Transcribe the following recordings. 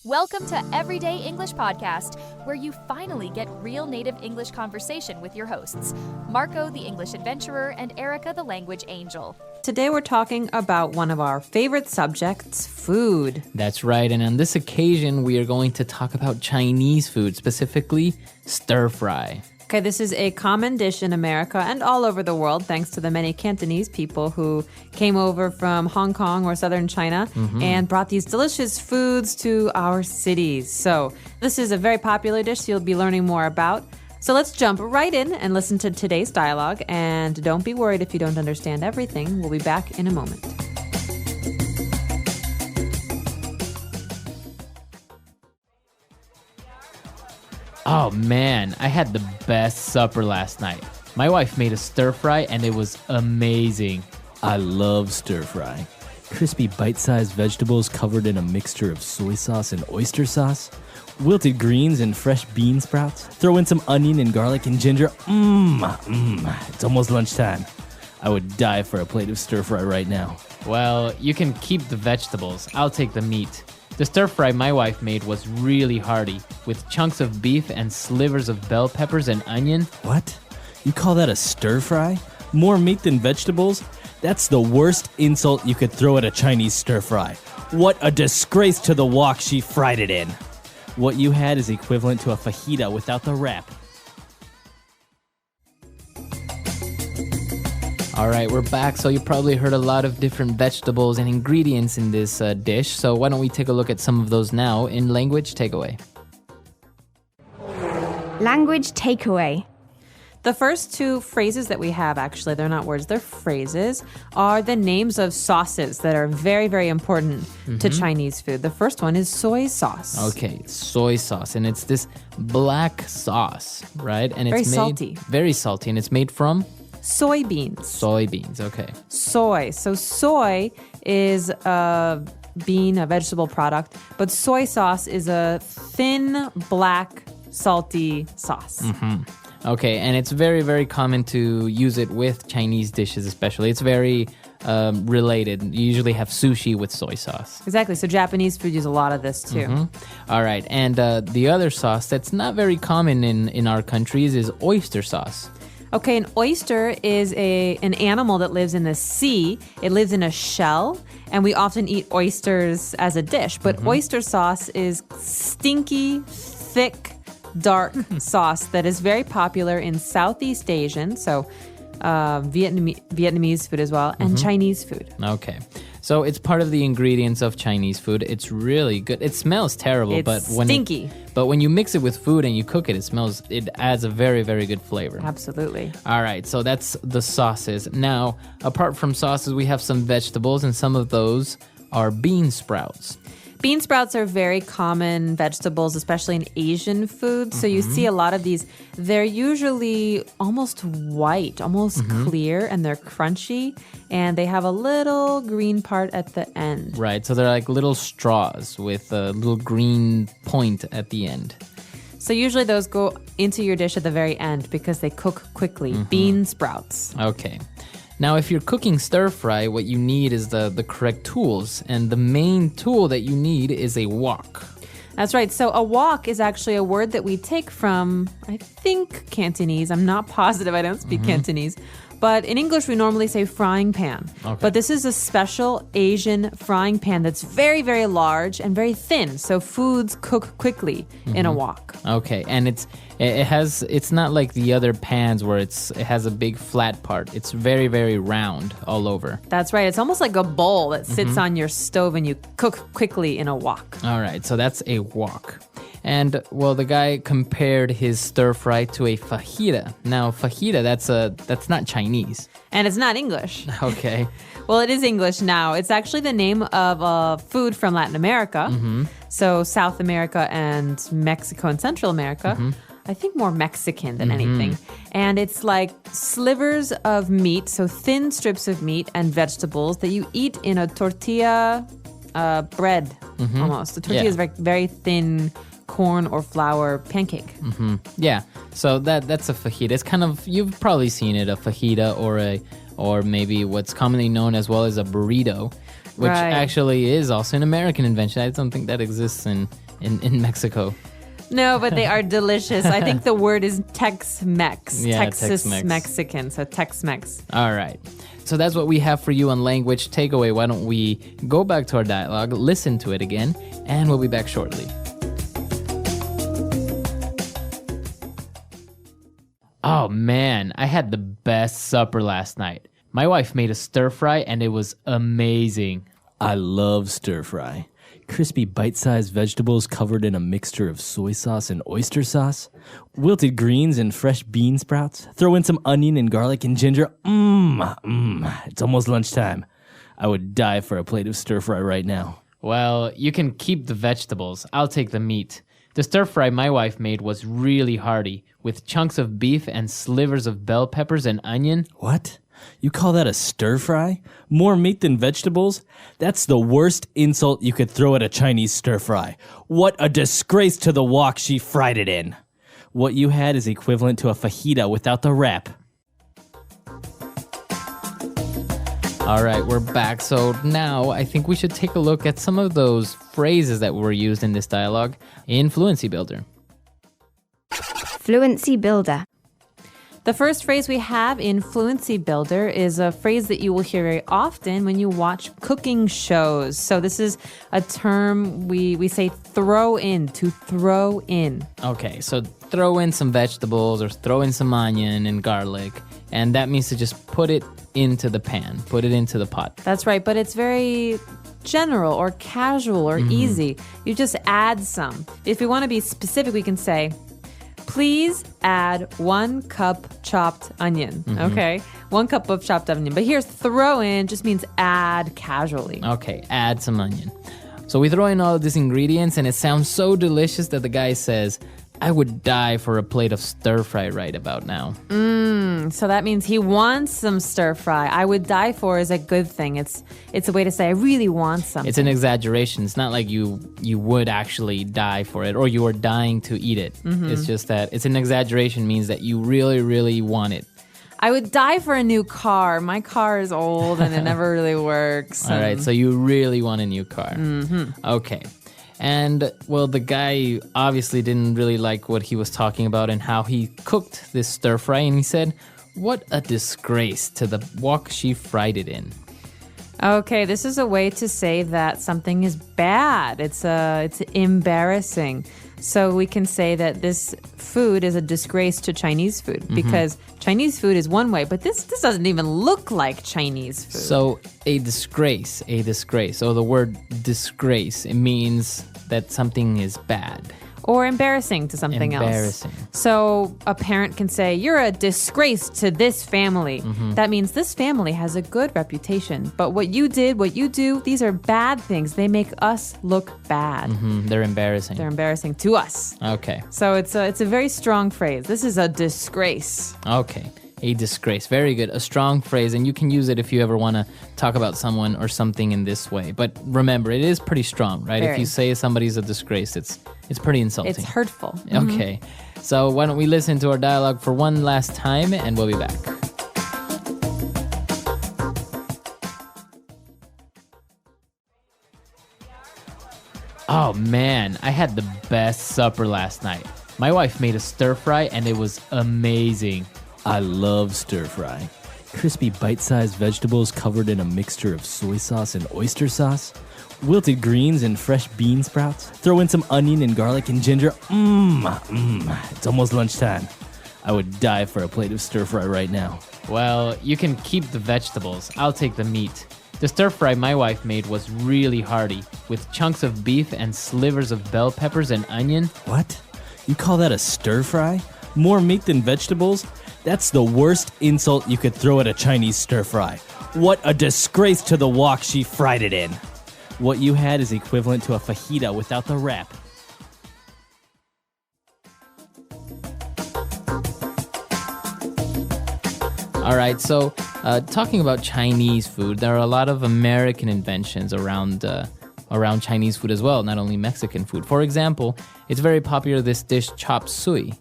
Welcome to Everyday English Podcast, where you finally get real native English conversation with your hosts, Marco the English Adventurer and Erica the Language Angel. Today we're talking about one of our favorite subjects, food. That's right, and on this occasion we are going to talk about Chinese food, specifically stir fry. Okay, this is a common dish in America and all over the world, thanks to the many Cantonese people who came over from Hong Kong or southern China and brought these delicious foods to our cities. So this is a very popular dish you'll be learning more about. So let's jump right in and listen to today's dialogue. And don't be worried if you don't understand everything. We'll be back in a moment. Oh man, I had the best supper last night. My wife made a stir fry and it was amazing. I love stir fry. Crispy bite-sized vegetables covered in a mixture of soy sauce and oyster sauce. Wilted greens and fresh bean sprouts. Throw in some onion and garlic and ginger. It's almost lunchtime. I would die for a plate of stir fry right now. Well, you can keep the vegetables. I'll take the meat. The stir fry my wife made was really hearty, with chunks of beef and slivers of bell peppers and onion. What? You call that a stir fry? More meat than vegetables? That's the worst insult you could throw at a Chinese stir fry. What a disgrace to the wok she fried it in. What you had is equivalent to a fajita without the wrap. All right, we're back. So you probably heard a lot of different vegetables and ingredients in this dish. So why don't we take a look at some of those now in Language Takeaway. Language takeaway. The first two phrases that we have, actually, they're not words, they're phrases, are the names of sauces that are very, very important to Chinese food. The first one is soy sauce. Okay, soy sauce. And it's this black sauce, right? And it's Very made salty. Very salty. And it's made from Soybeans. soybeans. Okay. Soy. So soy is a bean, a vegetable product, but soy sauce is a thin, black, salty sauce. Okay, and it's very, very common to use it with Chinese dishes especially. It's very related. You usually have sushi with soy sauce. Exactly. So Japanese food use a lot of this too. All right, and the other sauce that's not very common in our countries is oyster sauce. Okay, an oyster is an animal that lives in the sea. It lives in a shell, and we often eat oysters as a dish. But oyster sauce is stinky, thick, dark sauce that is very popular in Southeast Asian, so Vietnamese food as well, and Chinese food. Okay, so it's part of the ingredients of Chinese food. It's really good. It smells terrible, It's stinky. But when you mix it with food and you cook it, it adds a very, very good flavor. Absolutely. All right, so that's the sauces. Now, apart from sauces, we have some vegetables, and some of those are bean sprouts. Bean sprouts are very common vegetables, especially in Asian food. So you see a lot of these. They're usually almost white, almost clear, and they're crunchy. And they have a little green part at the end. Right, so they're like little straws with a little green point at the end. So usually those go into your dish at the very end because they cook quickly. Bean sprouts. Okay. Now, if you're cooking stir fry, what you need is the correct tools. And the main tool that you need is a wok. That's right. So a wok is actually a word that we take from, I think, Cantonese. I'm not positive. I don't speak Cantonese. But in English, we normally say frying pan. Okay. But this is a special Asian frying pan that's very, very large and very thin. So foods cook quickly in a wok. Okay, and it's not like the other pans where it has a big flat part. It's very, very round all over. That's right. It's almost like a bowl that sits on your stove and you cook quickly in a wok. All right, so that's a wok. And, well, the guy compared his stir fry to a fajita. Now, fajita, that's not Chinese. And it's not English. Okay. Well, it is English now. It's actually the name of a food from Latin America. So South America and Mexico and Central America. I think more Mexican than anything. And it's like slivers of meat, so thin strips of meat and vegetables that you eat in a tortilla bread almost. The tortilla is very, very thin corn or flour pancake. Yeah, so that's a fajita. It's kind of, you've probably seen it, a fajita or maybe what's commonly known as well as a burrito, which Right. actually is also an American invention. I don't think that exists in in Mexico. No, but they are delicious. I think the word is Tex-Mex. Yeah, Texas Tex-Mex. Mexican, so Tex-Mex. All right. So that's what we have for you on Language Takeaway. Why don't we go back to our dialogue, listen to it again, and we'll be back shortly. Oh man, I had the best supper last night. My wife made a stir fry and it was amazing. I love stir fry. Crispy bite-sized vegetables covered in a mixture of soy sauce and oyster sauce. Wilted greens and fresh bean sprouts. Throw in some onion and garlic and ginger. It's almost lunchtime. I would die for a plate of stir fry right now. Well, you can keep the vegetables. I'll take the meat. The stir fry my wife made was really hearty, with chunks of beef and slivers of bell peppers and onion. What? You call that a stir fry? More meat than vegetables? That's the worst insult you could throw at a Chinese stir fry. What a disgrace to the wok she fried it in. What you had is equivalent to a fajita without the wrap. All right, we're back. So now I think we should take a look at some of those phrases that were used in this dialogue in Fluency Builder. Fluency Builder. The first phrase we have in Fluency Builder is a phrase that you will hear very often when you watch cooking shows. So this is a term we say throw in, to throw in. Okay, so throw in some vegetables or throw in some onion and garlic, and that means to just put it into the pan, put it into the pot. That's right, but it's very general or casual or easy. You just add some. If we want to be specific, we can say, please add 1 cup chopped onion. Okay, 1 cup of chopped onion. But here's throw in just means add casually. Okay, add some onion. So we throw in all of these ingredients and it sounds so delicious that the guy says, I would die for a plate of stir fry right about now. So that means he wants some stir fry. I would die for is a good thing. It's a way to say I really want something. It's an exaggeration. It's not like you would actually die for it or you are dying to eat it. It's just that it's an exaggeration means that you really, really want it. I would die for a new car. My car is old and it never really works. All right, so you really want a new car. Okay. And, well, the guy obviously didn't really like what he was talking about and how he cooked this stir fry. And he said, what a disgrace to the wok she fried it in. Okay, this is a way to say that something is bad. It's embarrassing. So we can say that this food is a disgrace to Chinese food because Chinese food is one way, but this doesn't even look like Chinese food. So a disgrace. So the word disgrace, it means that something is bad. Or embarrassing to something Embarrassing. else. So a parent can say, you're a disgrace to this family. That means this family has a good reputation. But what you did, what you do, these are bad things. They make us look bad. They're embarrassing. They're embarrassing to us. Okay. So it's a very strong phrase. This is a disgrace. Okay. A disgrace. Very good. A strong phrase, and you can use it if you ever want to talk about someone or something in this way. But remember, it is pretty strong, right? Very. If you say somebody's a disgrace, it's pretty insulting. It's hurtful. Okay. So why don't we listen to our dialogue for one last time, and we'll be back. Oh man, I had the best supper last night. My wife made a stir fry and it was amazing. I love stir fry. Crispy bite-sized vegetables covered in a mixture of soy sauce and oyster sauce. Wilted greens and fresh bean sprouts. Throw in some onion and garlic and ginger. It's almost lunchtime. I would die for a plate of stir fry right now. Well, you can keep the vegetables. I'll take the meat. The stir fry my wife made was really hearty, with chunks of beef and slivers of bell peppers and onion. What? You call that a stir fry? More meat than vegetables? That's the worst insult you could throw at a Chinese stir fry. What a disgrace to the wok she fried it in. What you had is equivalent to a fajita without the wrap. All right, so talking about Chinese food, there are a lot of American inventions around Chinese food as well, not only Mexican food. For example, it's very popular, this dish, chop suey.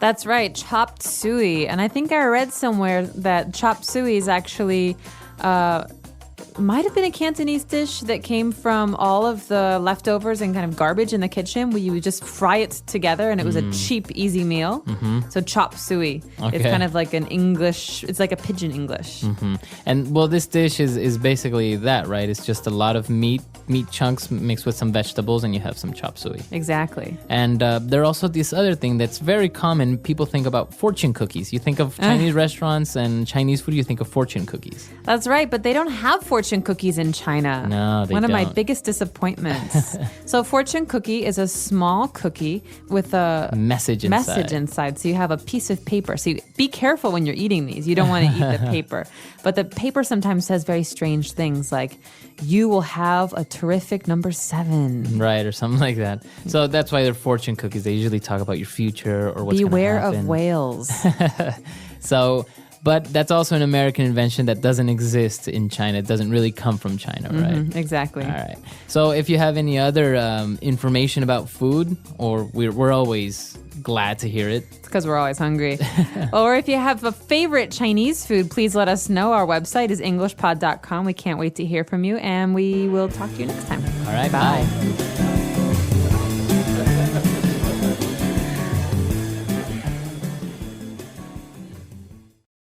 That's right, chopped suey. And I think I read somewhere that chopped suey is actually might have been a Cantonese dish that came from all of the leftovers and kind of garbage in the kitchen where you would just fry it together and it was a cheap, easy meal. So chop suey. Okay. It's kind of like an English, it's like a pidgin English. And well, this dish is basically that, right? It's just a lot of meat chunks mixed with some vegetables, and you have some chop suey. Exactly. And there are also this other thing that's very common. People think about fortune cookies. You think of Chinese restaurants and Chinese food, you think of fortune cookies. That's right, but they don't have fortune cookies in China. No, they One of my don't. biggest disappointments. So fortune cookie is a small cookie with a Message inside. So you have a piece of paper. So be careful when you're eating these. You don't want to eat the paper. But the paper sometimes says very strange things like, you will have a terrific number 7. Right, or something like that. So that's why they're fortune cookies. They usually talk about your future or what's going to Beware happen. of whales. So, but that's also an American invention that doesn't exist in China. It doesn't really come from China, right? Exactly. All right. So if you have any other information about food, or we're always glad to hear it. Because we're always hungry. Or if you have a favorite Chinese food, please let us know. Our website is englishpod.com. We can't wait to hear from you, and we will talk to you next time. All right, bye.